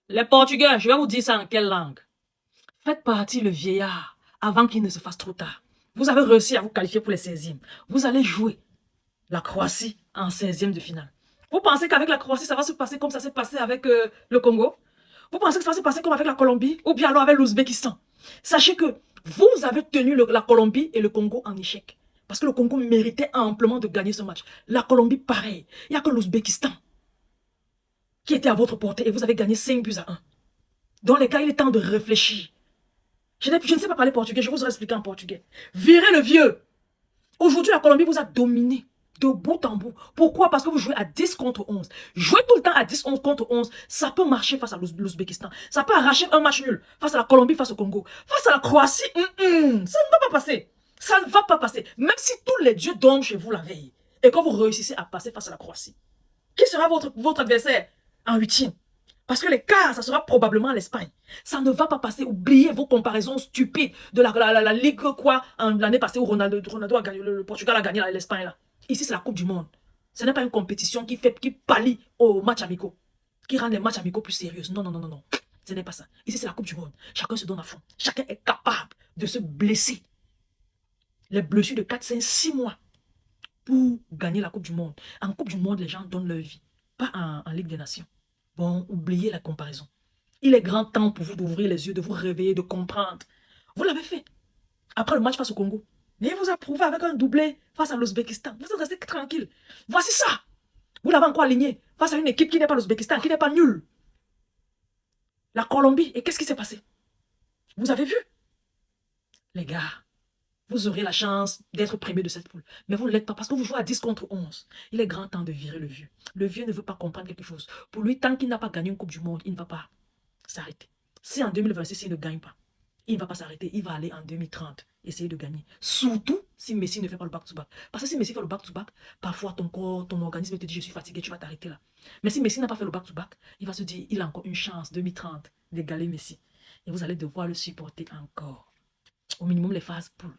Les Portugais, je vais vous dire ça en quelle langue? Faites partie le vieillard avant qu'il ne se fasse trop tard. Vous avez réussi à vous qualifier pour les 16e. Vous allez jouer la Croatie en 16e de finale. Vous pensez qu'avec la Croatie, ça va se passer comme ça s'est passé avec le Congo? Vous pensez que ça va se passer comme avec la Colombie ou bien alors avec l'Ouzbékistan? Sachez que vous avez tenu la Colombie et le Congo en échec. Parce que le Congo méritait amplement de gagner ce match. La Colombie, pareil. Il n'y a que l'Ouzbékistan qui était à votre portée et vous avez gagné 5-1. Dans les cas, il est temps de réfléchir. Je ne sais pas parler portugais, je vous aurais expliqué en portugais. Virez le vieux. Aujourd'hui, la Colombie vous a dominé de bout en bout. Pourquoi? Parce que vous jouez à 10 contre 11. Jouer tout le temps à 10 contre 11, ça peut marcher face à l'Ouzbékistan. Ça peut arracher un match nul face à la Colombie, face au Congo. Face à la Croatie, ça ne va pas passer. Ça ne va pas passer. Même si tous les dieux dorment chez vous la veille et quand vous réussissez à passer face à la Croatie, qui sera votre adversaire en 8e? Parce que l'écart, ça sera probablement l'Espagne. Ça ne va pas passer. Oubliez vos comparaisons stupides de la Ligue quoi l'année passée où Ronaldo a gagné, le Portugal a gagné l'Espagne là. Ici, c'est la Coupe du Monde. Ce n'est pas une compétition qui pallie aux matchs amicaux, qui rend les matchs amicaux plus sérieux. Non, non, non, non, non. Ce n'est pas ça. Ici, c'est la Coupe du Monde. Chacun se donne à fond. Chacun est capable de se blesser. Les blessures de 4, 5, 6 mois pour gagner la Coupe du Monde. En Coupe du Monde, les gens donnent leur vie. Pas en Ligue des Nations. Bon, oubliez la comparaison. Il est grand temps pour vous d'ouvrir les yeux, de vous réveiller, de comprendre. Vous l'avez fait. Après le match face au Congo. Mais il vous a prouvé avec un doublé face à l'Ouzbékistan. Vous êtes resté tranquille. Voici ça. Vous l'avez encore aligné face à une équipe qui n'est pas l'Ouzbékistan, qui n'est pas nulle. La Colombie. Et qu'est-ce qui s'est passé? Vous avez vu? Les gars, vous aurez la chance d'être premier de cette poule. Mais vous ne l'êtes pas parce que vous jouez à 10 contre 11. Il est grand temps de virer le vieux. Le vieux ne veut pas comprendre quelque chose. Pour lui, tant qu'il n'a pas gagné une Coupe du Monde, il ne va pas s'arrêter. Si en 2026, il ne gagne pas, il ne va pas s'arrêter. Il va aller en 2030 essayer de gagner. Surtout si Messi ne fait pas le back-to-back. Parce que si Messi fait le back-to-back, parfois ton corps, ton organisme te dit je suis fatigué, tu vas t'arrêter là. Mais si Messi n'a pas fait le back-to-back, il va se dire il a encore une chance, 2030, d'égaler Messi. Et vous allez devoir le supporter encore. Au minimum les phases poules.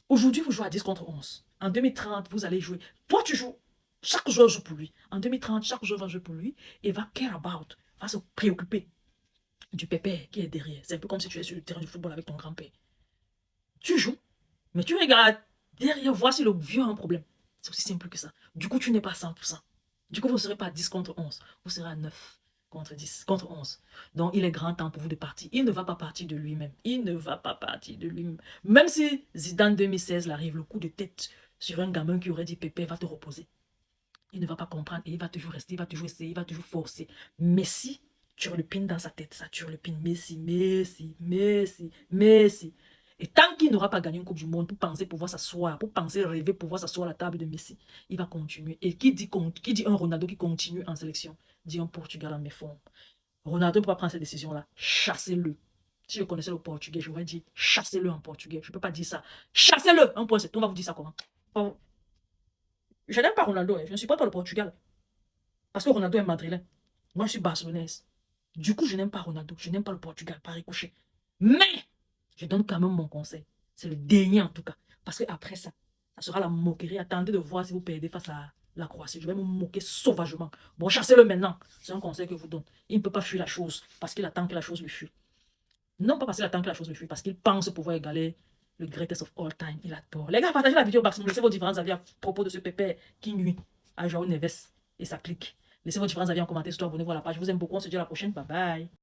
Aujourd'hui, vous jouez à 10 contre 11. En 2030, vous allez jouer. Toi, tu joues. Chaque joueur joue pour lui. En 2030, chaque joueur va jouer pour lui et va care about, va se préoccuper du pépère qui est derrière. C'est un peu comme si tu es sur le terrain du football avec ton grand-père. Tu joues, mais tu regardes derrière, voir si le vieux a un problème. C'est aussi simple que ça. Du coup, tu n'es pas 100%. Du coup, vous ne serez pas 10 contre 11. Vous serez à 9 contre 10, contre 11. Donc, il est grand temps pour vous de partir. Il ne va pas partir de lui-même. Il ne va pas partir de lui-même. Même si Zidane 2016 l'arrive, le coup de tête sur un gamin qui aurait dit Pépé va te reposer. Il ne va pas comprendre et il va toujours rester, il va toujours essayer, il va toujours forcer. Messi turlupine dans sa tête, ça turlupine. Messi, Messi, Messi, Messi. Et tant qu'il n'aura pas gagné une Coupe du Monde pour penser pouvoir s'asseoir, pour penser rêver pouvoir s'asseoir à la table de Messi, il va continuer. Et qui dit un Ronaldo qui continue en sélection, dit un Portugal en méforme. Ronaldo ne peut pas prendre cette décision-là. Chassez-le. Si je connaissais le portugais, j'aurais dit chassez-le en portugais. Je ne peux pas dire ça. Chassez-le. Un point, c'est tout. On va vous dire ça comment? Oh. Je n'aime pas Ronaldo. Je ne supporte pas le Portugal. Parce que Ronaldo est madrilène. Moi, je suis barcelonaise. Du coup, je n'aime pas Ronaldo. Je n'aime pas le Portugal, par ricochet. Mais, je donne quand même mon conseil. C'est le dernier en tout cas. Parce qu'après ça, ça sera la moquerie. Attendez de voir si vous perdez face à la Croatie. Je vais me moquer sauvagement. Bon, chassez-le maintenant. C'est un conseil que je vous donne. Il ne peut pas fuir la chose parce qu'il attend que la chose lui fuit. Non pas parce qu'il attend que la chose lui fuit, parce qu'il pense pouvoir égaler le greatest of all time. Il a tort. Les gars, partagez la vidéo maximum. Laissez vos différents avis à propos de ce pépère qui nuit à João Neves et sa clique. Laissez vos différents avis en commentaire, surtout abonnez-vous à la page. Je vous aime beaucoup. On se dit à la prochaine. Bye bye.